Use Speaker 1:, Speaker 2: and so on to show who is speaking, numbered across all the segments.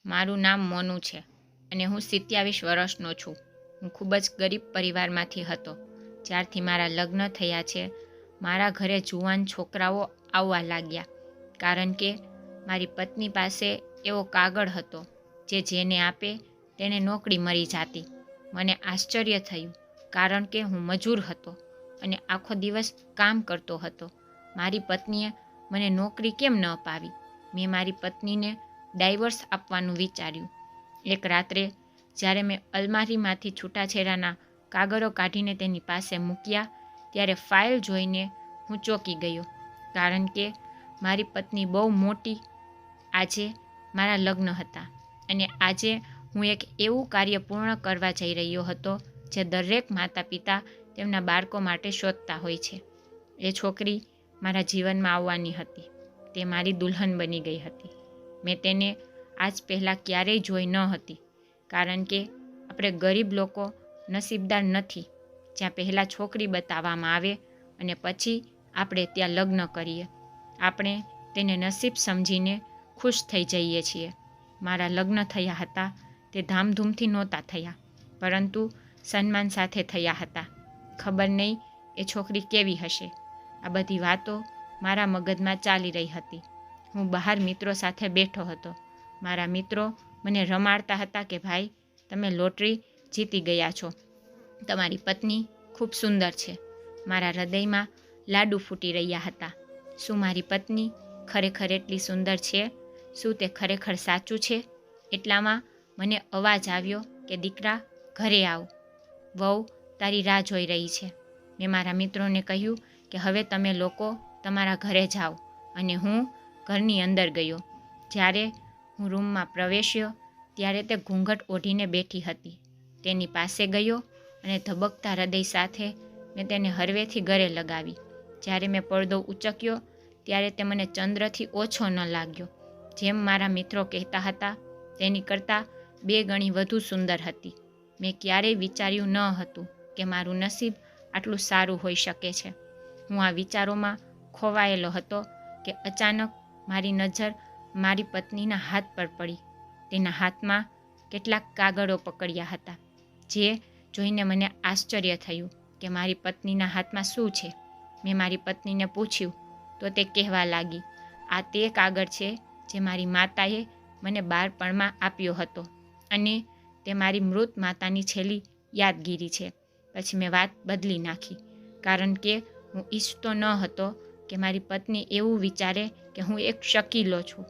Speaker 1: મારું નામ મોનુ છે અને હું 27 વર્ષનો છું. હું ખૂબ જ ગરીબ પરિવારમાંથી હતો. જ્યારથી મારા લગ્ન થયા છે, મારા ઘરે જુવાન છોકરાઓ આવવા લાગ્યા, કારણ કે મારી પત્ની પાસે એવો કાગળ હતો જે જેને આપે તેને નોકરી મળી જાતી. મને આશ્ચર્ય થયું, કારણ કે હું મજૂર હતો અને આખો દિવસ કામ કરતો હતો. મારી પત્નીએ મને નોકરી કેમ ન અપાવી? મેં મારી પત્નીને ડાયવર્સ આપવાનું વિચાર્યું. એક રાત્રે જ્યારે મેં અલમારીમાંથી છૂટાછેડાના કાગળો કાઢીને તેની પાસે મૂક્યા, ત્યારે ફાઇલ જોઈને હું ચોંકી ગયો, કારણ કે મારી પત્ની બહુ મોટી. આજે મારા લગ્ન હતા અને આજે હું એક એવું કાર્ય પૂર્ણ કરવા જઈ રહ્યો હતો જે દરેક માતા પિતા તેમના બાળકો માટે શોધતા હોય છે. એ છોકરી મારા જીવનમાં આવવાની હતી. તે મારી દુલ્હન બની ગઈ હતી. મેં તેને આજ પહેલાં ક્યારેય જોઈ ન હતી, કારણ કે આપણે ગરીબ લોકો નસીબદાર નથી, જ્યાં પહેલાં છોકરી બતાવવામાં આવે અને પછી આપણે ત્યાં લગ્ન કરીએ. આપણે તેને નસીબ સમજીને ખુશ થઈ જઈએ છીએ. મારા લગ્ન થયા હતા તે ધામધૂમથી નહોતા થયા, પરંતુ સન્માન સાથે થયા હતા. ખબર નહીં એ છોકરી કેવી હશે. આ બધી વાતો મારા મગજમાં ચાલી રહી હતી. હું બહાર મિત્રો સાથે બેઠો હતો. મારા મિત્રો મને રમાડતા હતા કે ભાઈ, તમે લોટરી જીતી ગયા છો. તમારી પત્ની ખૂબ સુંદર છે. મારા હૃદયમાં લાડુ ફૂટી રહ્યા હતા. શું મારી પત્ની ખરેખર એટલી સુંદર છે? શું તે ખરેખર સાચું છે? એટલામાં મને અવાજ આવ્યો કે દીકરા, ઘરે આવ, વહુ તારી રાહ જોઈ રહી છે. મેં મારા મિત્રોને કહ્યું કે હવે તમે લોકો તમારા ઘરે જાઓ, અને હું ઘરની અંદર ગયો. જ્યારે હું રૂમમાં પ્રવેશ્યો ત્યારે તે ઘૂંઘટ ઓઢીને બેઠી હતી. તેની પાસે ગયો અને ધબકતા હૃદય સાથે મેં તેને હળવેથી ગળે લગાવી. જ્યારે મેં પડદો ઉંચક્યો ત્યારે તે મને ચંદ્રથી ઓછો ન લાગ્યો. જેમ મારા મિત્રો કહેતા હતા તેની કરતાં 2 ગણી વધુ સુંદર હતી. મેં ક્યારેય વિચાર્યું ન હતું કે મારું નસીબ આટલું સારું હોઈ શકે છે. હું આ વિચારોમાં ખોવાયેલો હતો કે અચાનક મારી નજર મારી પત્નીના હાથ પર પડી. તેના હાથમાં કેટલાક કાગળો પકડ્યા હતા, જે જોઈને મને આશ્ચર્ય થયું કે મારી પત્નીના હાથમાં શું છે. મેં મારી પત્નીને પૂછ્યું તો તે કહેવા લાગી, આ તે કાગળ છે જે મારી માતાએ મને બાળપણમાં આપ્યો હતો, અને તે મારી મૃત માતાની છેલ્લી યાદગીરી છે. પછી મેં વાત બદલી નાખી, કારણ કે હું ઈચ્છતો ન હતો કે મારી પત્ની એવું વિચારે કે હું એક શકીલો છું,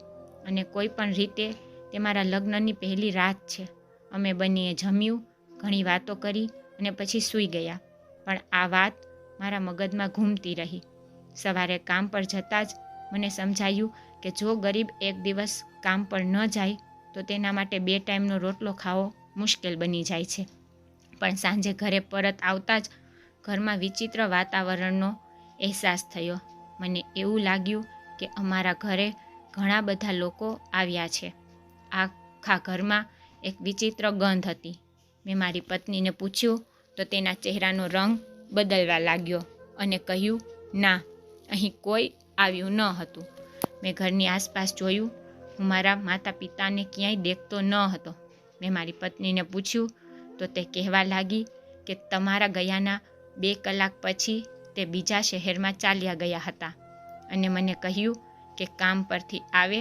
Speaker 1: અને કોઈ પણ રીતે તે મારા લગ્નની પહેલી રાત છે. અમે બંનેએ જમ્યું, ઘણી વાતો કરી અને પછી સૂઈ ગયા. પણ આ વાત મારા મગજમાં ઘૂમતી રહી. સવારે કામ પર જતાં જ મને સમજાયું કે જો ગરીબ એક દિવસ કામ પર ન જાય તો તેના માટે 2 ટાઈમનો રોટલો ખાવો મુશ્કેલ બની જાય છે. પણ સાંજે ઘરે પરત આવતા જ ઘરમાં વિચિત્ર વાતાવરણનો અહેસાસ થયો. મને એવું લાગ્યું કે અમારા ઘરે ઘણા બધા લોકો આવ્યા છે. આખા ઘરમાં એક વિચિત્ર ગંધ હતી. મેં મારી પત્નીને પૂછ્યું તો તેના ચહેરાનો રંગ બદલવા લાગ્યો અને કહ્યું, ના, અહીં કોઈ આવ્યું ન હતું. મેં ઘરની આસપાસ જોયું. હું મારા માતા પિતાને ક્યાંય દેખતો ન હતો. મેં મારી પત્નીને પૂછ્યું તો તે કહેવા લાગી કે તમારા ગયાના 2 કલાક પછી તે બીજા શહેરમાં ચાલ્યા ગયા હતા, અને મને કહ્યું કે કામ પરથી આવે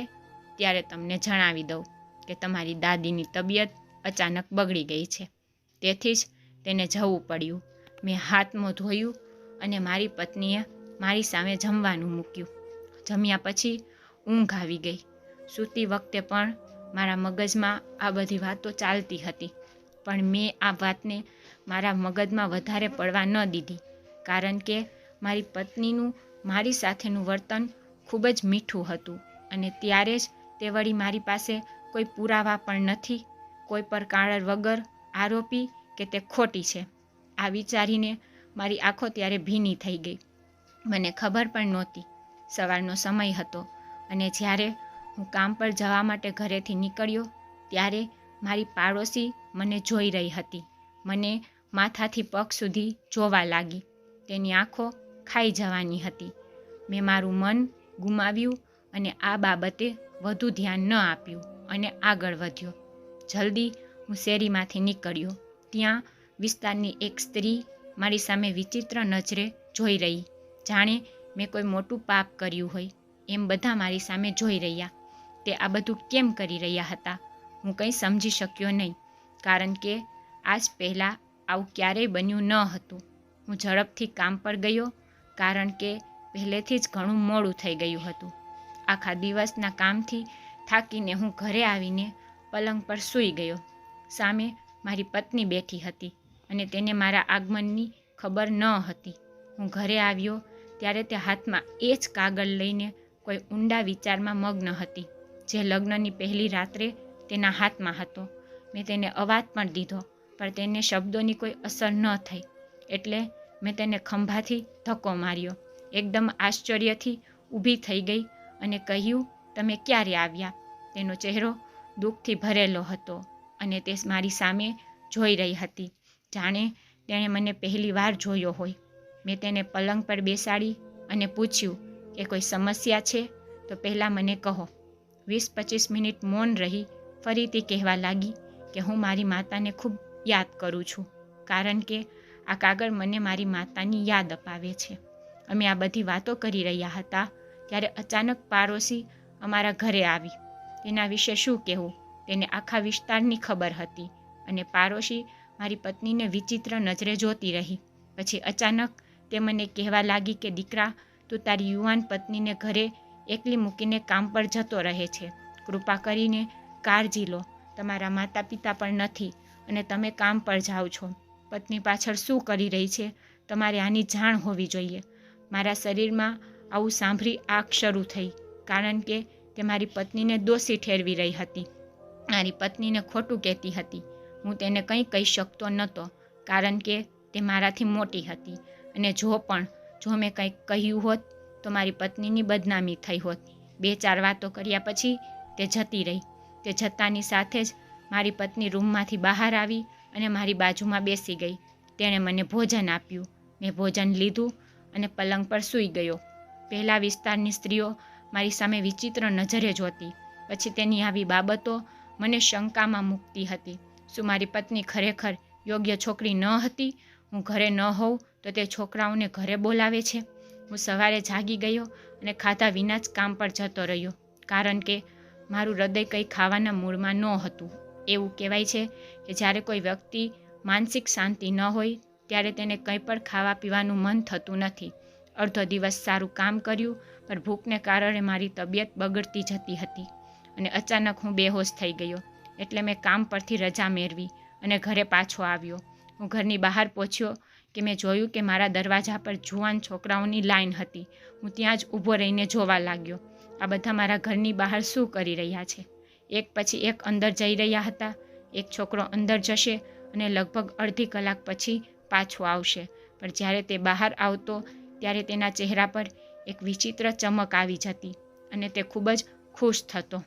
Speaker 1: ત્યારે તમને જણાવી દઉં કે તમારી દાદીની તબિયત અચાનક બગડી ગઈ છે. તેથી જ તેને જવું પડ્યું. મેં હાથ મોં ધોયું અને મારી પત્નીએ મારી સામે જમવાનું મૂક્યું. જમ્યા પછી ઊંઘ આવી ગઈ. સૂતી વખતે પણ મારા મગજમાં આ બધી વાતો ચાલતી હતી, પણ મેં આ વાતને મારા મગજમાં વધારે પડવા ન દીધી, કારણ કે મારી પત્નીનું મારી સાથેનું વર્તન ખૂબ જ મીઠું હતું, અને ત્યારે જ તે વળી મારી પાસે કોઈ પુરાવા પણ નથી, કોઈ પર કારણ વગર આરોપી કે તે ખોટી છે. આ વિચારીને મારી આંખો ત્યારે ભીની થઈ ગઈ. મને ખબર પણ નહોતી. સવારનો સમય હતો, અને જ્યારે હું કામ પર જવા માટે ઘરેથી નીકળ્યો ત્યારે મારી પાડોશી મને જોઈ રહી હતી. મને માથાથી પગ સુધી જોવા લાગી. તેની આંખો ખાઈ જવાની હતી. મેં મારું મન ગુમાવ્યું અને આ બાબતે વધુ ધ્યાન ન આપ્યું. અને આગળ વધ્યો. જલ્દી હું શેરીમાંથી નીકળ્યો. ત્યાં વિસ્તારની એક સ્ત્રી મારી સામે વિચિત્ર નજરે જોઈ રહી. જાણે મેં કોઈ મોટું પાપ કર્યું હોય એમ બધા મારી સામે જોઈ રહ્યા. તે આ બધું કેમ કરી રહ્યા હતા હું કંઈ સમજી શક્યો નહીં, કારણ કે આજ પહેલાં આવું ક્યારેય બન્યું ન હતું. હું ઝડપથી કામ પર ગયો, કારણ કે પહેલેથી જ ઘણું મોડું થઈ ગયું હતું. આખા દિવસના કામથી થાકીને હું ઘરે આવીને પલંગ પર સૂઈ ગયો. સામે મારી પત્ની બેઠી હતી અને તેને મારા આગમનની ખબર ન હતી. હું ઘરે આવ્યો ત્યારે તે હાથમાં એ જ કાગળ લઈને કોઈ ઊંડા વિચારમાં મગ્ન હતી, જે લગ્નની પહેલી રાત્રે તેના હાથમાં હતો. મેં તેને અવાજ પણ દીધો, પણ તેને શબ્દોની કોઈ અસર ન થઈ. એટલે મેં તેને ખંભાથી ધક્કો માર્યો. એકદમ આશ્ચર્યથી ઊભી થઈ ગઈ અને કહ્યું, તમે ક્યારે આવ્યા? તેનો ચહેરો દુઃખથી ભરેલો હતો અને તે મારી સામે જોઈ રહી હતી, જાણે તેણે મને પહેલી વાર જોયો હોય. મેં તેને પલંગ પર બેસાડી અને પૂછ્યું કે કોઈ સમસ્યા છે તો પહેલાં મને કહો. 20-25 મિનિટ મૌન રહી ફરીથી કહેવા લાગી કે હું મારી માતાને ખૂબ યાદ કરું છું, કારણ કે આ કાગળ મને મારી માતાની યાદ અપાવે છે. અમે આ બધી વાતો કરી રહ્યા હતા ત્યારે અચાનક પાડોશી અમારા ઘરે આવી. તેના વિશે શું કહેવું, તેને આખા વિસ્તારની ખબર હતી અને પાડોશી મારી પત્નીને વિચિત્ર નજરે જોતી રહી. પછી અચાનક તે મને કહેવા લાગી કે દીકરા, તું તારી યુવાન પત્નીને ઘરે એકલી મૂકીને કામ પર જતો રહે છે. કૃપા કરીને કાળજી લો. તમારા માતા પિતા પણ નથી અને તમે કામ પર જાઓ છો. પત્ની પાછળ શું કરી રહી છે તમારે આની જાણ હોવી જોઈએ. મારા શરીરમાં આવું સાંભળી આગ શરૂ થઈ, કારણ કે તે મારી પત્નીને દોષી ઠેરવી રહી હતી, મારી પત્નીને ખોટું કહેતી હતી. હું તેને કંઈ કહી શકતો નહોતો, કારણ કે તે મારાથી મોટી હતી અને જો મેં કંઈક કહ્યું હોત તો મારી પત્નીની બદનામી થઈ હોત. 2-4 વાતો કર્યા પછી તે જતી રહી. તે જતાની સાથે જ મારી પત્ની રૂમમાંથી બહાર આવી અને મારી બાજુમાં બેસી ગઈ. તેણે મને ભોજન આપ્યું. મેં ભોજન લીધું અને પલંગ પર સૂઈ ગયો. પહેલાં વિસ્તારની સ્ત્રીઓ મારી સામે વિચિત્ર નજરે જોતી, પછી તેની આવી બાબતો મને શંકામાં મૂકતી હતી. શું મારી પત્ની ખરેખર યોગ્ય છોકરી ન હતી? હું ઘરે ન હોઉં તો તે છોકરાઓને ઘરે બોલાવે છે. હું સવારે જાગી ગયો અને ખાધા વિના જ કામ પર જતો રહ્યો, કારણ કે મારું હૃદય કંઈ ખાવાના મૂડમાં ન હતું. એવું કહેવાય છે કે જ્યારે કોઈ વ્યક્તિ માનસિક શાંતિ ન હોય ત્યારે તેને કંઈ પણ ખાવા પીવાનું મન થતું નથી. અડધો દિવસ સારું કામ કર્યું, પણ ભૂખને કારણે મારી તબિયત બગડતી જતી હતી અને અચાનક હું બેહોશ થઈ ગયો. એટલે મેં કામ પરથી રજા મેળવી અને ઘરે પાછો આવ્યો. હું ઘરની બહાર પહોંચ્યો કે મેં જોયું કે મારા દરવાજા પર જુવાન છોકરાઓની લાઈન હતી. હું ત્યાં જ ઊભો રહીને જોવા લાગ્યો. આ બધા મારા ઘરની બહાર શું કરી રહ્યા છે? એક પછી એક અંદર જઈ રહ્યા હતા. એક છોકરો અંદર જશે અને લગભગ અડધી કલાક પછી પાછો આવશે, પણ જ્યારે તે બહાર આવતો ત્યારે તેના ચહેરા પર એક વિચિત્ર ચમક આવી જતી અને તે ખૂબ જ ખુશ થતો.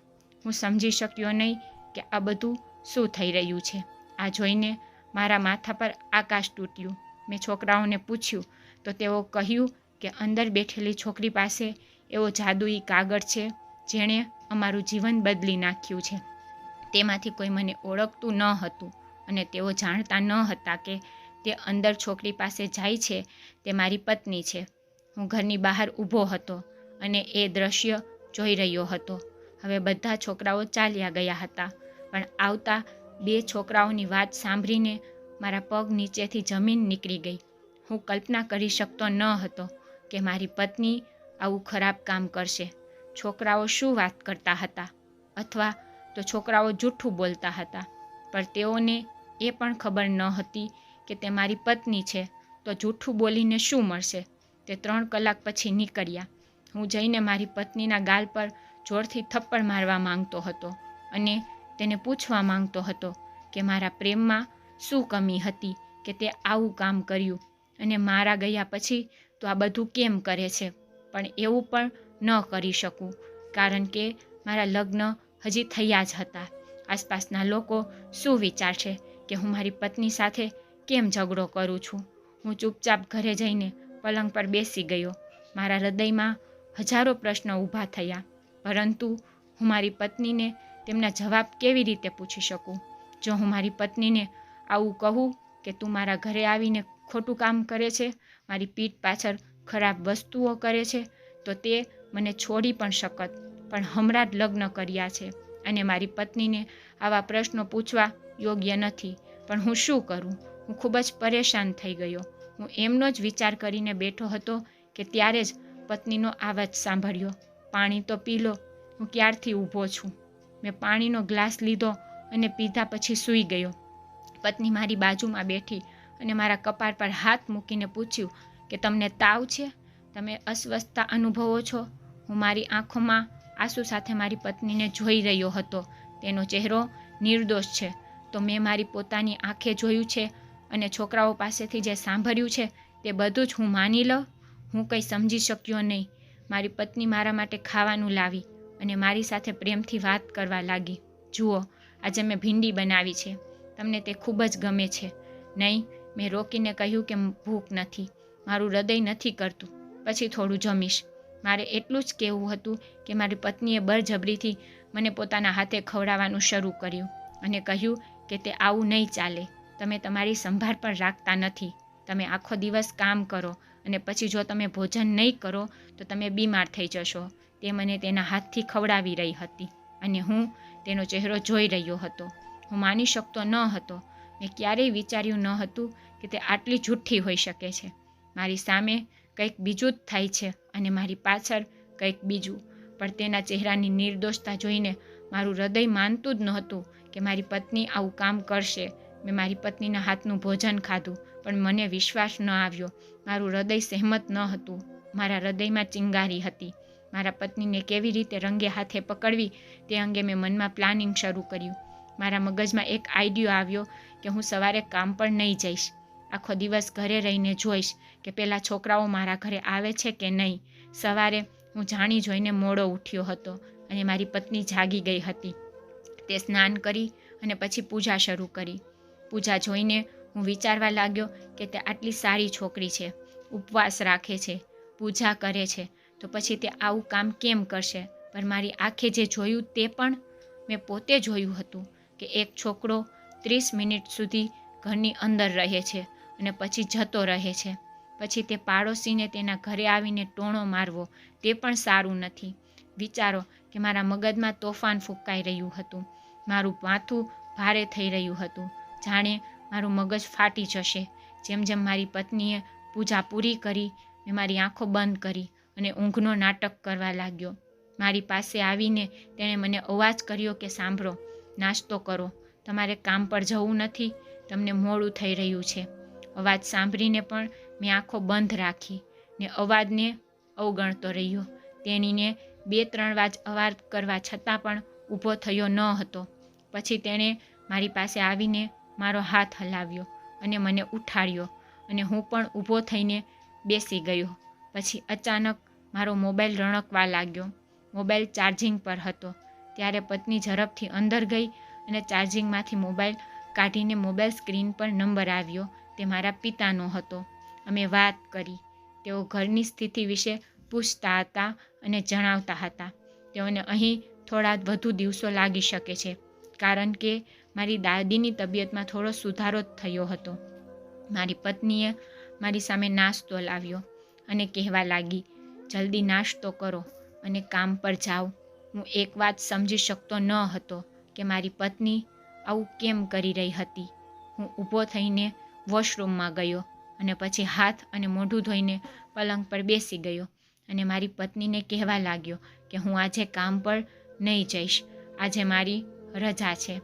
Speaker 1: હું સમજી શક્યો નહીં કે આ બધું શું થઈ રહ્યું છે. આ જોઈને મારા માથા પર આકાશ તૂટ્યું. મેં છોકરાઓને પૂછ્યું તો તેઓ કહ્યું કે અંદર બેઠેલી છોકરી પાસે એવો જાદુઈ કાગળ છે જેણે અમારું જીવન બદલી નાખ્યું છે. તેમાંથી કોઈ મને ઓળખતું ન હતું અને તેઓ જાણતા ન હતા કે તે અંદર છોકરી પાસે જાય છે તે મારી પત્ની છે. હું ઘરની બહાર ઊભો હતો અને એ દ્રશ્ય જોઈ રહ્યો હતો. હવે બધા છોકરાઓ ચાલ્યા ગયા હતા, પણ આવતા 2 છોકરાઓની વાત સાંભળીને મારા પગ નીચેથી જમીન નીકળી ગઈ. હું કલ્પના કરી શકતો ન હતો કે મારી પત્ની આવું ખરાબ કામ કરશે. છોકરાઓ શું વાત કરતા હતા, અથવા તો છોકરાઓ જૂઠું બોલતા હતા, પણ તેઓને એ પણ ખબર ન હતી કે તે મારી પત્ની છે, તો જૂઠું બોલીને શું મળશે. તે 3 કલાક પછી નીકળ્યા. હું જઈને મારી પત્નીના ગાલ પર જોરથી થપ્પડ મારવા માંગતો હતો અને તેને પૂછવા માંગતો હતો કે મારા પ્રેમમાં શું કમી હતી કે તે આવું કામ કર્યું અને મારા ગયા પછી તો આ બધું કેમ કરે છે. પણ એવું પણ ન કરી શકું, કારણ કે મારા લગ્ન હજી થયા જ હતા. આસપાસના લોકો શું વિચારશે કે હું મારી પત્ની સાથે કેમ ઝઘડો કરું છું. હું ચૂપચાપ ઘરે જઈને પલંગ પર બેસી ગયો. મારા હૃદયમાં હજારો પ્રશ્નો ઊભા થયા, પરંતુ હું મારી પત્નીને તેમના જવાબ કેવી રીતે પૂછી શકું? જો હું મારી પત્નીને આવું કહું કે તું મારા ઘરે આવીને ખોટું કામ કરે છે, મારી પીઠ પાછળ ખરાબ વસ્તુઓ કરે છે, તો તે મને છોડી પણ શકત, પણ હમણાં જ લગ્ન કર્યા છે અને મારી પત્નીને આવા પ્રશ્નો પૂછવા યોગ્ય નથી. પણ હું શું કરું? હું ખૂબ જ પરેશાન થઈ ગયો. હું એમનો જ વિચાર કરીને બેઠો હતો કે ત્યારે જ પત્નીનો અવાજ સાંભળ્યો, પાણી તો પી લો. હું ક્યારથી ઊભો છું. મેં પાણીનો ગ્લાસ લીધો અને પીધા પછી સૂઈ ગયો. પત્ની મારી બાજુમાં બેઠી અને મારા કપાળ પર હાથ મૂકીને પૂછ્યું કે તમને તાવ છે? તમે અસ્વસ્થતા અનુભવો છો? હું મારી આંખોમાં આંસુ સાથે મારી પત્નીને જોઈ રહ્યો હતો. તેનો ચહેરો નિર્દોષ છે. તો મેં મારી પોતાની આંખે જોયું છે અને છોકરાઓ પાસેથી જે સાંભળ્યું છે તે બધું જ હું માની લઉં? હું કંઈ સમજી શક્યો નહીં. મારી પત્ની મારા માટે ખાવાનું લાવી અને મારી સાથે પ્રેમથી વાત કરવા લાગી. જુઓ, આજે મેં ભીંડી બનાવી છે. તમને તે ખૂબ જ ગમે છે? નહીં, મેં રોકીને કહ્યું કે ભૂખ નથી, મારું હૃદય નથી કરતું, પછી થોડું જમીશ. મારે એટલું જ કહેવું હતું કે મારી પત્નીએ બળજબરીથી મને પોતાના હાથે ખવડાવવાનું શરૂ કર્યું અને કહ્યું કે તે આવું નહીં ચાલે. તમે તમારી સંભાળ પણ રાખતા નથી. તમે આખો દિવસ કામ કરો અને પછી જો તમે ભોજન નહીં કરો તો તમે બીમાર થઈ જશો. તે મને તેના હાથથી ખવડાવી રહી હતી અને હું તેનો ચહેરો જોઈ રહ્યો હતો. હું માની શકતો ન હતો. મેં ક્યારેય વિચાર્યું ન હતું કે તે આટલી જુઠ્ઠી હોઈ શકે છે. મારી સામે કંઈક બીજું જ થાય છે અને મારી પાછળ કંઈક બીજું. પણ તેના ચહેરાની નિર્દોષતા જોઈને મારું હૃદય માનતું જ નહોતું કે મારી પત્ની આવું કામ કરશે. મેં મારી પત્નીના હાથનું ભોજન ખાધું, પણ મને વિશ્વાસ ન આવ્યો. મારું હૃદય સહેમત ન હતું. મારા હૃદયમાં ચિંગારી હતી. મારા પત્નીને કેવી રીતે રંગે હાથે પકડવી તે અંગે મેં મનમાં પ્લાનિંગ શરૂ કર્યું. મારા મગજમાં એક આઈડિયો આવ્યો કે હું સવારે કામ પર નહીં જઈશ. આખો દિવસ ઘરે રહીને જોઈશ કે પેલા છોકરાઓ મારા ઘરે આવે છે કે નહીં. સવારે હું જાણી જોઈને મોડો ઉઠ્યો હતો અને મારી પત્ની જાગી ગઈ હતી. તે સ્નાન કરી અને પછી પૂજા શરૂ કરી. પૂજા જોઈને હું વિચારવા લાગ્યો કે તે આટલી સારી છોકરી છે, ઉપવાસ રાખે છે, પૂજા કરે છે, તો પછી તે આવું કામ કેમ કરશે? પણ મારી આંખે જે જોયું તે પણ મેં પોતે જોયું હતું કે એક છોકરો 30 મિનિટ સુધી ઘરની અંદર રહે છે અને પછી જતો રહે છે. પછી તે પાડોશીને તેના ઘરે આવીને ટોણો મારવો તે પણ સારું નથી. વિચારો કે મારા મગજમાં તોફાન ફૂંકાઈ રહ્યું હતું. મારું માથું ભારે થઈ રહ્યું હતું, જાણે મારું મગજ ફાટી જશે. જેમ જેમ મારી પત્નીએ પૂજા પૂરી કરી, મેં મારી આંખો બંધ કરી અને ઊંઘનો નાટક કરવા લાગ્યો. મારી પાસે આવીને તેણે મને અવાજ કર્યો કે સાંભળો, નાસ્તો કરો, તમારે કામ પર જવું નથી, તમને મોડું થઈ રહ્યું છે. અવાજ સાંભળીને પણ મેં આંખો બંધ રાખી ને અવાજને અવગણતો રહ્યો. તેણીને 2-3 વાર અવાજ કરવા છતાં પણ ઊભો થયો ન હતો. પછી તેણે મારી પાસે આવીને મારો હાથ હલાવ્યો અને મને ઉઠાડ્યો અને હું પણ ઊભો થઈને બેસી ગયો. પછી અચાનક મારો મોબાઈલ રણકવા લાગ્યો. મોબાઈલ ચાર્જિંગ પર હતો. ત્યારે પત્ની ઝડપથી અંદર ગઈ અને ચાર્જિંગમાંથી મોબાઈલ કાઢીને મોબાઈલ સ્ક્રીન પર નંબર આવ્યો. તે મારા પિતાનો હતો. અમે વાત કરી. તેઓ ઘરની સ્થિતિ વિશે પૂછતા હતા અને જણાવતા હતા. તેઓને અહીં થોડા વધુ દિવસો લાગી શકે છે, કારણ કે મારી દાદીની તબિયતમાં થોડો સુધારો થયો હતો. મારી પત્નીએ મારી સામે નાસ્તો લાવ્યો અને કહેવા લાગી, જલ્દી નાસ્તો કરો અને કામ પર જાઓ. હું એક વાત સમજી શકતો ન હતો કે મારી પત્ની આવું કેમ કરી રહી હતી. હું ઊભો થઈને વોશરૂમમાં ગયો અને પછી હાથ અને મોઢું ધોઈને પલંગ પર બેસી ગયો અને મારી પત્નીને કહેવા લાગ્યો કે હું આજે કામ પર નહીં જઈશ, આજે મારી રજા છે.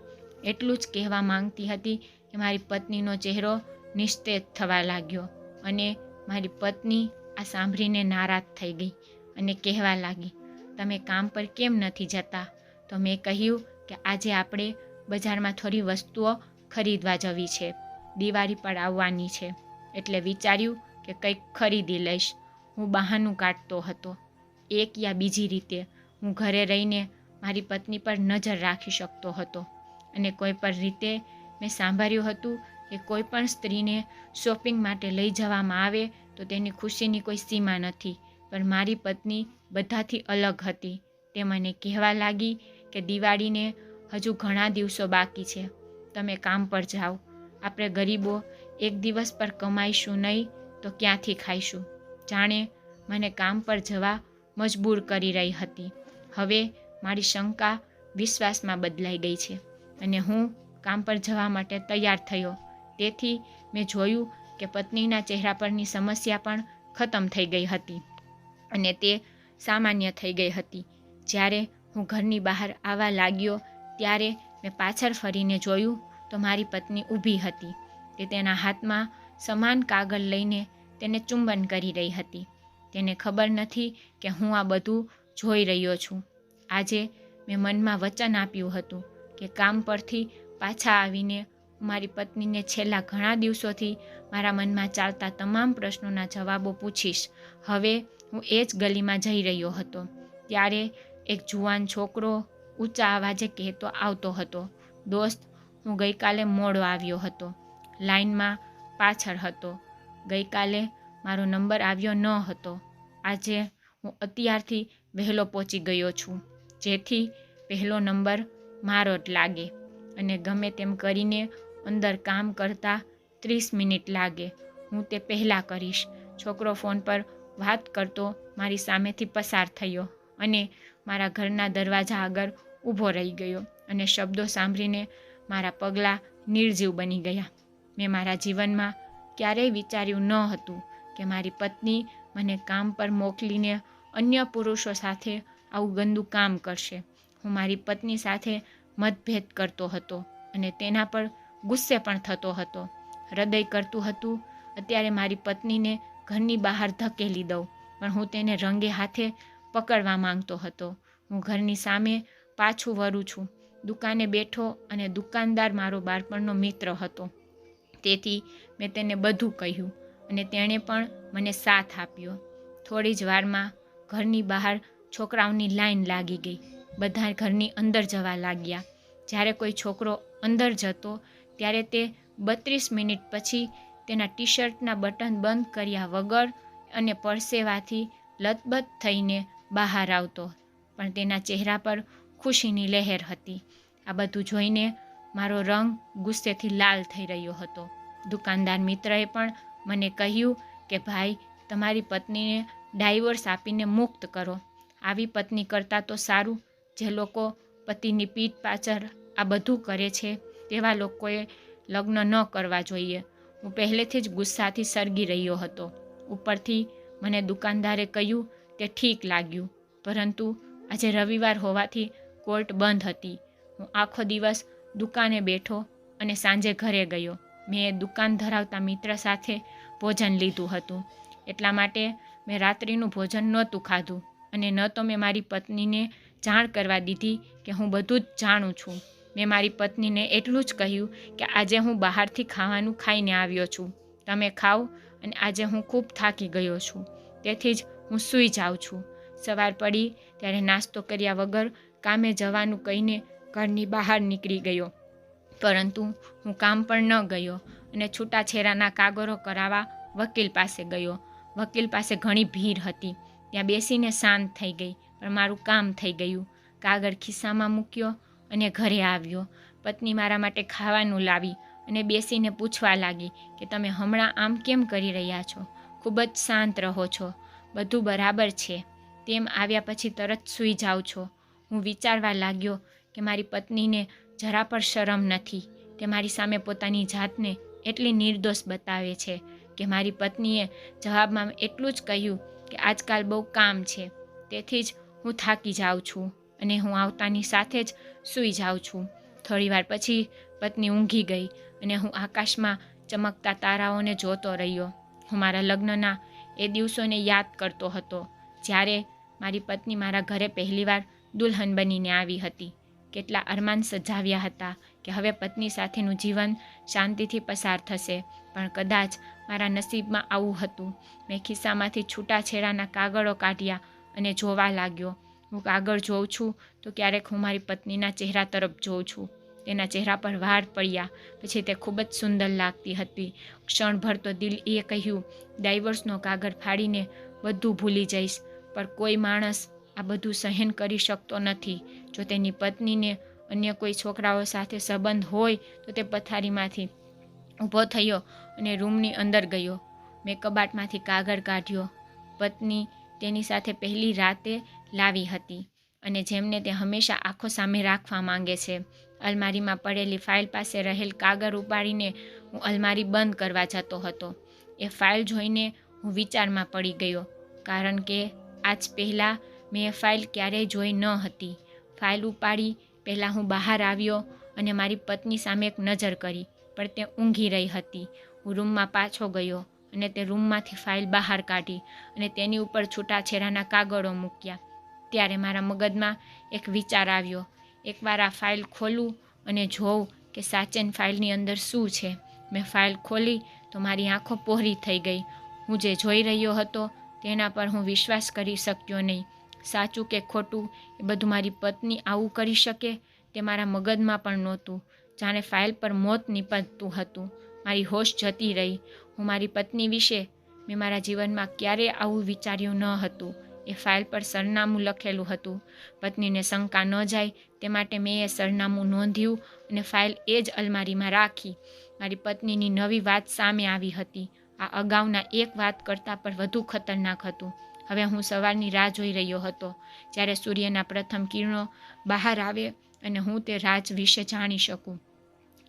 Speaker 1: એટલું જ કહેવા માંગતી હતી કે મારી પત્નીનો ચહેરો નિસ્તેજ થવા લાગ્યો અને મારી પત્ની આ સાંભળીને નારાજ થઈ ગઈ અને કહેવા લાગી, તમે કામ પર કેમ નથી જતા? તો મેં કહ્યું કે આજે આપણે બજારમાં થોડી વસ્તુઓ ખરીદવા જવી છે. દિવાળી પર આવવાની છે, એટલે વિચાર્યું કે કંઈક ખરીદી લઈશ. હું બહાનું કાઢતો હતો. એક યા બીજી રીતે હું ઘરે રહીને મારી પત્ની પર નજર રાખી શકતો હતો અને કોઈ પણ રીતે મેં સાંભળ્યું હતું કે કોઈ પણ સ્ત્રીને શોપિંગ માટે લઈ જવામાં આવે તો તેની ખુશીની કોઈ સીમા નથી. પણ મારી પત્ની બધાથી અલગ હતી. તે મને કહેવા લાગી કે દિવાળીને હજુ ઘણા દિવસો બાકી છે. તમે કામ પર જાઓ. આપણે ગરીબો એક દિવસ પર કમાઈશું નહીં તો ક્યાંથી ખાઈશું? જાણે મને કામ પર જવા મજબૂર કરી રહી હતી. હવે મારી શંકા વિશ્વાસમાં બદલાઈ ગઈ છે અને હું કામ પર જવા માટે તૈયાર થયો. તેથી મેં જોયું કે પત્નીના ચહેરા પરની સમસ્યા પણ ખતમ થઈ ગઈ હતી અને તે સામાન્ય થઈ ગઈ હતી. જ્યારે હું ઘરની બહાર આવવા લાગ્યો ત્યારે મેં પાછળ ફરીને જોયું તો મારી પત્ની ઊભી હતી. તે તેના હાથમાં સમાન કાગળ લઈને તેને ચુંબન કરી રહી હતી. તેને ખબર નથી કે હું આ બધું જોઈ રહ્યો છું. આજે મેં મનમાં વચન આપ્યું હતું કે કામ પરથી પાછા આવીને હું મારી પત્નીને છેલ્લા ઘણા દિવસોથી મારા મનમાં ચાલતા તમામ પ્રશ્નોના જવાબો પૂછીશ. હવે હું એ જ ગલીમાં જઈ રહ્યો હતો ત્યારે એક જુવાન છોકરો ઊંચા અવાજે કહેતો આવતો હતો, દોસ્ત, હું ગઈકાલે મોડો આવ્યો હતો. લાઇનમાં પાછળ હતો. ગઈકાલે મારો નંબર આવ્યો ન હતો. આજે હું અત્યારથી વહેલો પહોંચી ગયો છું જેથી પહેલો નંબર મારો જ લાગે અને ગમે તેમ કરીને અંદર કામ કરતાં 30 મિનિટ લાગે હું તે પહેલાં કરીશ. છોકરો ફોન પર વાત કરતો મારી સામેથી પસાર થયો અને મારા ઘરના દરવાજા આગળ ઊભો રહી ગયો અને શબ્દો સાંભળીને મારા પગલાં નિર્જીવ બની ગયા. મેં મારા જીવનમાં ક્યારેય વિચાર્યું ન હતું કે મારી પત્ની મને કામ પર મોકલીને અન્ય પુરુષો સાથે આવું ગંદુ કામ કરશે. હું મારી પત્ની સાથે મતભેદ કરતો હતો અને તેના પર ગુસ્સે પણ થતો હતો. હૃદય કરતું હતું અત્યારે મારી પત્નીને ઘરની બહાર ધકેલી દઉં, પણ હું તેને રંગે હાથે પકડવા માંગતો હતો. હું ઘરની સામે પાછું વળું છું. દુકાને બેઠો અને દુકાનદાર મારો બાળપણનો મિત્ર હતો. તેથી મેં તેને બધું કહ્યું અને તેણે પણ મને સાથ આપ્યો. થોડી જ વારમાં ઘરની બહાર છોકરાઓની લાઈન લાગી ગઈ. બધા ઘરની અંદર જવા લાગ્યા. જ્યારે કોઈ છોકરો અંદર જતો ત્યારે તે 32 મિનિટ પછી તેના ટી શર્ટના બટન બંધ કર્યા વગર અને પરસેવાથી લથબથ થઈને બહાર આવતો, પણ તેના ચહેરા પર ખુશીની લહેર હતી. આ બધું જોઈને મારો રંગ ગુસ્સેથી લાલ થઈ રહ્યો હતો. દુકાનદાર મિત્રએ પણ મને કહ્યું કે ભાઈ, તમારી પત્નીને ડાયવોર્સ આપીને મુક્ત કરો. આવી પત્ની કરતાં તો સારું જે લોકો પતિની પીઠ પાછળ આ બધું કરે છે તેવા લોકોએ લગ્ન ન કરવા જોઈએ. હું પહેલેથી જ ગુસ્સાથી સળગી રહ્યો હતો. ઉપરથી મને દુકાનદારે કહ્યું તે ઠીક લાગ્યું, પરંતુ આજે રવિવાર હોવાથી કોર્ટ બંધ હતી. હું આખો દિવસ દુકાને બેઠો અને સાંજે ઘરે ગયો. મેં દુકાન ધરાવતા મિત્ર સાથે ભોજન લીધું હતું, એટલા માટે મેં રાત્રિનું ભોજન નહોતું ખાધું અને ન તો મેં મારી પત્નીને જાણ કરવા દીધી કે હું બધું જ જાણું છું. મેં મારી પત્નીને એટલું જ કહ્યું કે આજે હું બહારથી ખાવાનું ખાઈને આવ્યો છું, તમે ખાઓ અને આજે હું ખૂબ થાકી ગયો છું, તેથી જ હું સૂઈ જાઉં છું. સવાર પડી ત્યારે નાસ્તો કર્યા વગર કામે જવાનું કહીને ઘરની બહાર નીકળી ગયો, પરંતુ હું કામ પણ ન ગયો અને છૂટાછેડાના કાગળો કરાવવા વકીલ પાસે ગયો. વકીલ પાસે ઘણી ભીડ હતી. ત્યાં બેસીને શાંત થઈ ગઈ, પણ મારું કામ થઈ ગયું. કાગળ ખિસ્સામાં મૂક્યો અને ઘરે આવ્યો. પત્ની મારા માટે ખાવાનું લાવી અને બેસીને પૂછવા લાગી કે તમે હમણાં આમ કેમ કરી રહ્યા છો? ખૂબ જ શાંત રહો છો, બધું બરાબર છે, તેમ આવ્યા પછી તરત સૂઈ જાઓ છો. હું વિચારવા લાગ્યો કે મારી પત્નીને જરા પણ શરમ નથી. તે મારી સામે પોતાની જાતને એટલી નિર્દોષ બતાવે છે કે મારી પત્નીએ જવાબમાં એટલું જ કહ્યું કે આજકાલ બહુ કામ છે, તેથી જ હું થાકી જાઉં છું અને હું આવતાની સાથે જ સૂઈ જાઉં છું. થોડીવાર પછી પત્ની ઊંઘી ગઈ અને હું આકાશમાં ચમકતા તારાઓને જોતો રહ્યો. હું મારા લગ્નના એ દિવસોને યાદ કરતો હતો જ્યારે મારી પત્ની મારા ઘરે પહેલીવાર દુલ્હન બનીને આવી હતી. કેટલા અરમાન સજાવ્યા હતા કે હવે પત્ની સાથેનું જીવન શાંતિથી પસાર થશે, પણ કદાચ મારા નસીબમાં આવું હતું. મેં ખિસ્સામાંથી છૂટાછેડાના કાગળો કાઢ્યા અને જોવા લાગ્યો. હું કાગળ જોઉં છું તો ક્યારેક હું મારી પત્નીના ચહેરા તરફ જોઉં છું. તેના ચહેરા પર વાળ પડ્યા પછી તે ખૂબ જ સુંદર લાગતી હતી. ક્ષણભર તો દિલ એ કહ્યું ડાયવોર્સનો કાગળ ફાડીને બધું ભૂલી જઈશ, પણ કોઈ માણસ આ બધું સહન કરી શકતો નથી જો તેની પત્નીને અન્ય કોઈ છોકરાઓ સાથે સંબંધ હોય તો તે પથારીમાંથી ઊભો થયો અને રૂમની અંદર ગયો. મેં કબાટમાંથી કાગળ કાઢ્યો. પત્ની તેની સાથે પહેલી રાતે લાવી હતી અને જેમને તે હંમેશા આંખો સામે રાખવા માંગે છે. અલમારીમાં પડેલી ફાઇલ પાસે રહેલ કાગળ ઉપાડીને હું અલમારી બંધ કરવા જતો હતો. એ ફાઇલ જોઈને હું વિચારમાં પડી ગયો, કારણ કે આજ પહેલાં મેં એ ફાઇલ ક્યારેય જોઈ ન હતી. ફાઇલ ઉપાડી પહેલાં હું બહાર આવ્યો અને મારી પત્ની સામે એક નજર કરી, પણ તે ઊંઘી રહી હતી. હું રૂમમાં પાછો ગયો અને તે રૂમમાંથી ફાઇલ બહાર કાઢી અને તેની ઉપર છૂટાછેડાના કાગળો મૂક્યા. ત્યારે મારા મગજમાં એક વિચાર આવ્યો, એકવાર આ ફાઇલ ખોલું અને જોઉં કે સાચેન ફાઇલની અંદર શું છે. મેં ફાઇલ ખોલી તો મારી આંખો પહોળી થઈ ગઈ. હું જે જોઈ રહ્યો હતો તેના પર હું વિશ્વાસ કરી શક્યો નહીં. સાચું કે ખોટું એ બધું મારી પત્ની આવું કરી શકે તે મારા મગજમાં પણ નહોતું. જાણે ફાઇલ પર મોત નીપજતું હતું. મારી હોશ જતી રહી. હું મારી પત્ની વિશે મેં મારા જીવનમાં ક્યારેય આવું વિચાર્યું ન હતું. એ ફાઇલ પર સરનામું લખેલું હતું. પત્નીને શંકા ન જાય તે માટે મેં એ સરનામું નોંધ્યું અને ફાઇલ એ જ અલમારીમાં રાખી. મારી પત્નીની નવી વાત સામે આવી હતી. આ અગાઉના એક વાત કરતાં પણ વધુ ખતરનાક હતું. હવે હું સવારની રાહ જોઈ રહ્યો હતો, જ્યારે સૂર્યના પ્રથમ કિરણો બહાર આવે અને હું તે રાજ વિશે જાણી શકું.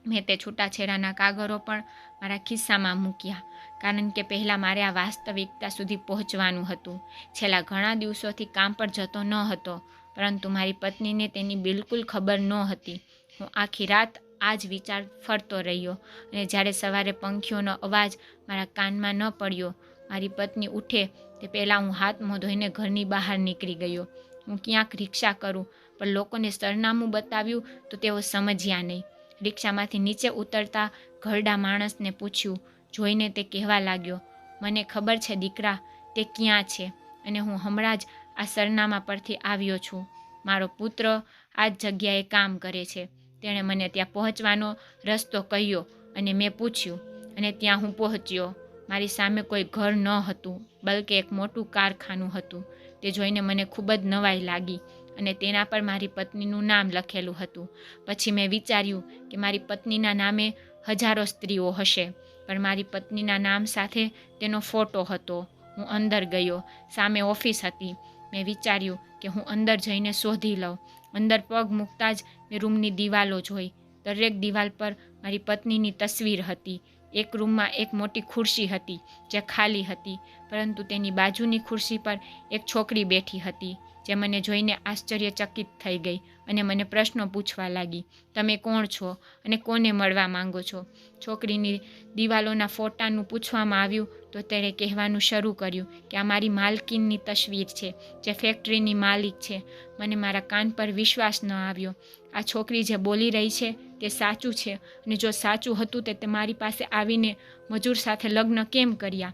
Speaker 1: મેં તે છૂટાછેડાના કાગળો પણ મારા ખિસ્સામાં મૂક્યા, કારણ કે પહેલાં મારે આ વાસ્તવિકતા સુધી પહોંચવાનું હતું. છેલ્લા ઘણા દિવસોથી કામ પર જતો ન હતો, પરંતુ મારી પત્નીને તેની બિલકુલ ખબર ન હતી. હું આખી રાત આ જ વિચાર ફરતો રહ્યો અને જ્યારે સવારે પંખીઓનો અવાજ મારા કાનમાં ન પડ્યો, મારી પત્ની ઉઠે તે પહેલાં હું હાથ મોં ધોઈને ઘરની બહાર નીકળી ગયો. હું ક્યાંક રિક્ષા કરું, પણ લોકોને સરનામું બતાવ્યું તો તેઓ સમજ્યા નહીં. રિક્ષામાંથી નીચે ઉતરતા ઘરડા માણસને પૂછ્યું. જોઈને તે કહેવા લાગ્યો, મને ખબર છે દીકરા, તે ક્યાં છે અને હું હમણાં જ આ સરનામા પરથી આવ્યો છું. મારો પુત્ર આ જ જગ્યાએ કામ કરે છે. તેણે મને ત્યાં પહોંચવાનો રસ્તો કહ્યો અને મેં પૂછ્યું અને ત્યાં હું પહોંચ્યો. મારી સામે કોઈ ઘર ન હતું, બલકે એક મોટું કારખાનું હતું. તે જોઈને મને ખૂબ જ નવાઈ લાગી અને તેના પર મારી પત્નીનું નામ લખેલું હતું. પછી મેં વિચાર્યું કે મારી પત્નીના નામે હજારો સ્ત્રીઓ હશે, પણ મારી પત્નીના નામ સાથે તેનો ફોટો હતો. હું અંદર ગયો. સામે ઓફિસ હતી. મેં વિચાર્યું કે હું અંદર જઈને શોધી લઉં. અંદર પગ મૂકતા જ મેં રૂમની દિવાલો જોઈ. દરેક દિવાલ પર મારી પત્નીની તસવીર હતી. એક રૂમમાં એક મોટી ખુરશી હતી જે ખાલી હતી, પરંતુ તેની બાજુની ખુરશી પર એક છોકરી બેઠી હતી, જે મને જોઈને આશ્ચર્યચકિત થઈ ગઈ અને મને પ્રશ્નો પૂછવા લાગી. તમે કોણ છો અને કોને મળવા માંગો છો? છોકરીની દિવાલોના ફોટાનું પૂછવામાં આવ્યું તો તેણે કહેવાનું શરૂ કર્યું કે આ મારી માલકીનની તસવીર છે, જે ફેક્ટરીની માલિક છે. મને મારા કાન પર વિશ્વાસ ન આવ્યો. આ છોકરી જે બોલી રહી છે તે સાચું છે, અને જો સાચું હતું તે મારી પાસે આવીને મજૂર સાથે લગ્ન કેમ કર્યા?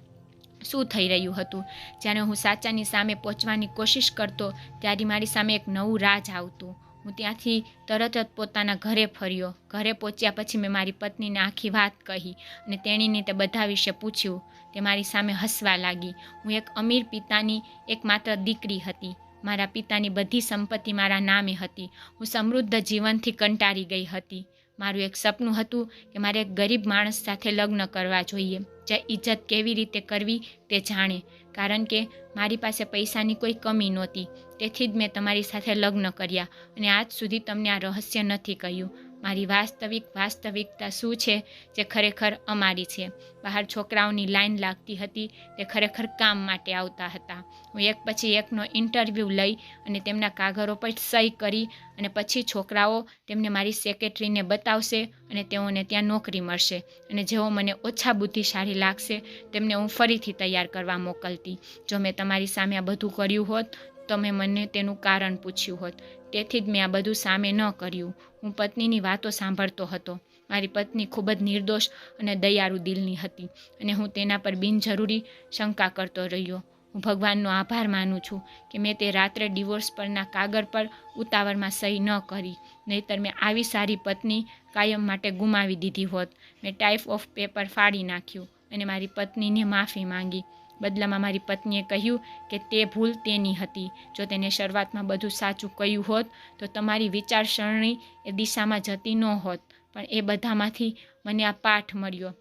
Speaker 1: શું થઈ રહ્યું હતું? જ્યારે હું સાચાની સામે પહોંચવાની કોશિશ કરતો ત્યારે મારી સામે એક નવું રાજ આવતું. હું ત્યાંથી તરત જ પોતાના ઘરે ફર્યો. ઘરે પહોંચ્યા પછી મેં મારી પત્નીને આખી વાત કહી અને તેણીને તે બધા વિશે પૂછ્યું. તે મારી સામે હસવા લાગી. હું એક અમીર પિતાની એકમાત્ર દીકરી હતી. મારા પિતાની બધી સંપત્તિ મારા નામે હતી. હું સમૃદ્ધ જીવનથી કંટાળી ગઈ હતી. મારું એક સપનું હતું કે મારે એક ગરીબ માણસ સાથે લગ્ન કરવા જોઈએ, જે ઇજ્જત કેવી રીતે કરવી તે જાણે. કારણ કે મારી પાસે પૈસાની કોઈ કમી નહોતી, તેથી જ મેં તમારી સાથે લગ્ન કર્યા અને આજ સુધી તમને આ રહસ્ય નથી કહ્યું. મારી વાસ્તવિકતા શું છે જે ખરેખર અમારી છે. બહાર છોકરાઓની લાઈન લાગતી હતી. તે ખરેખર કામ માટે આવતા હતા. હું એક પછી એકનો ઇન્ટરવ્યૂ લઈ અને તેમના કાગળો પર સહી કરી અને પછી છોકરાઓ તેમને મારી સેક્રેટરીને બતાવશે અને તેઓને ત્યાં નોકરી મળશે, અને જેઓ મને ઓછા બુદ્ધિશાળી લાગશે તેમને હું ફરીથી તૈયાર કરવા મોકલતી. જો મેં તમારી સામે આ બધું કર્યું હોત તો મેં મને તેનું કારણ પૂછ્યું હોત. તેથી જ મેં આ બધું સામે ન કર્યું. હું પત્નીની વાતો સાંભળતો હતો. મારી પત્ની ખૂબ જ નિર્દોષ અને દયાળુ દિલની હતી અને હું તેના પર બિનજરૂરી શંકા કરતો રહ્યો. હું ભગવાનનો આભાર માનું છું કે મેં તે રાત્રે ડિવોર્સ પરના કાગળ પર ઉતાવળમાં સહી ન કરી, નહીંતર મેં આવી સારી પત્ની કાયમ માટે ગુમાવી દીધી હોત. મેં ટાઈપ ઓફ પેપર ફાડી નાખ્યું અને મારી પત્નીને માફી માંગી. બદલામાં મારી પત્નીએ કહ્યું કે તે ભૂલ તેની હતી. જો તેને શરૂઆતમાં બધું સાચું કહ્યું હોત તો તમારી વિચારસરણી એ દિશામાં જતી ન હોત. પણ એ બધામાંથી મને આ પાઠ મળ્યો.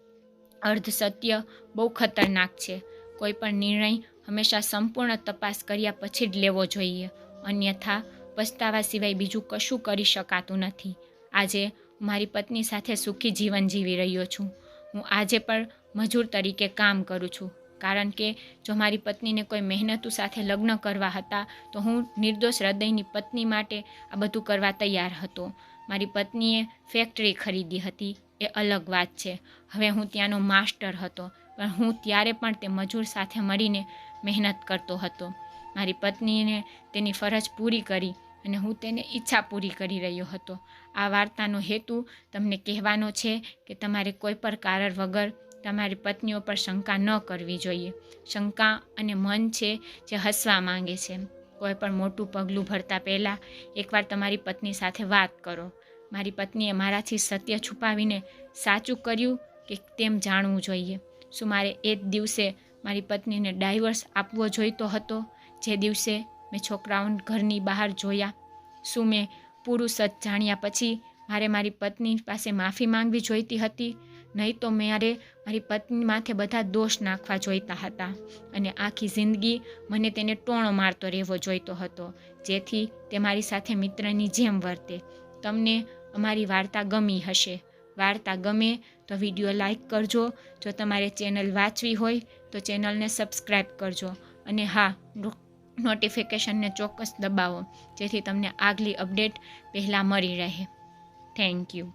Speaker 1: અર્ધ સત્ય બહુ ખતરનાક છે. કોઈ પણ નિર્ણય હંમેશા સંપૂર્ણ તપાસ કર્યા પછી જ લેવો જોઈએ, અન્યથા પસ્તાવા સિવાય બીજું કશું કરી શકાતું નથી. આજે હું મારી પત્ની સાથે સુખી જીવન જીવી રહ્યો છું. હું આજે પણ મજૂર તરીકે કામ કરું છું, કારણ કે જો મારી પત્નીને કોઈ મહેનતુ સાથે લગ્ન કરવા હતા તો હું નિર્દોષ હૃદયની પત્ની માટે આ બધું કરવા તૈયાર હતો. મારી પત્નીએ ફેક્ટરી ખરીદી હતી એ અલગ વાત છે. હવે હું ત્યાંનો માસ્ટર હતો, પણ હું ત્યારે પણ તે મજૂર સાથે મળીને મહેનત કરતો હતો. મારી પત્નીને તેની ફરજ પૂરી કરી અને હું તેને ઈચ્છા પૂરી કરી રહ્યો હતો. આ વાર્તાનો હેતુ તમને કહેવાનો છે કે તમારે કોઈ પણ કારણ વગર તમારી પત્નીઓ પર શંકા ન કરવી જોઈએ. શંકા અને મન છે જે હસવા માંગે છે. કોઈ પણ મોટું પગલું ભરતા પહેલાં એકવાર તમારી પત્ની સાથે વાત કરો. મારી પત્નીએ મારાથી સત્ય છુપાવીને સાચું કર્યું કે તેમ જાણવું જોઈએ. શું મારે એ જ દિવસે મારી પત્નીને ડાયવર્સ આપવો જોઈતો હતો, જે દિવસે મેં છોકરાઓને ઘરની બહાર જોયા? શું મેં પૂરું સચ જાણ્યા પછી મારે મારી પત્ની પાસે માફી માંગવી જોઈતી હતી? નહીં તો મારે મારી પત્ની માથે બધા દોષ નાખવા જોઈતા હતા અને આખી જિંદગી મને તેને ટોણો મારતો રહેવો જોઈતો હતો, જેથી તે મારી સાથે મિત્રની જેમ વર્તે. તમને અમારી વાર્તા ગમી હશે. વાર્તા ગમે તો વિડીયો લાઈક કરજો. જો તમારે ચેનલ વાંચવી હોય તો ચેનલને સબસ્ક્રાઈબ કરજો. અને હા, નોટિફિકેશનને ચોક્કસ દબાવો, જેથી તમને આગલી અપડેટ પહેલાં મળી રહે. Thank you.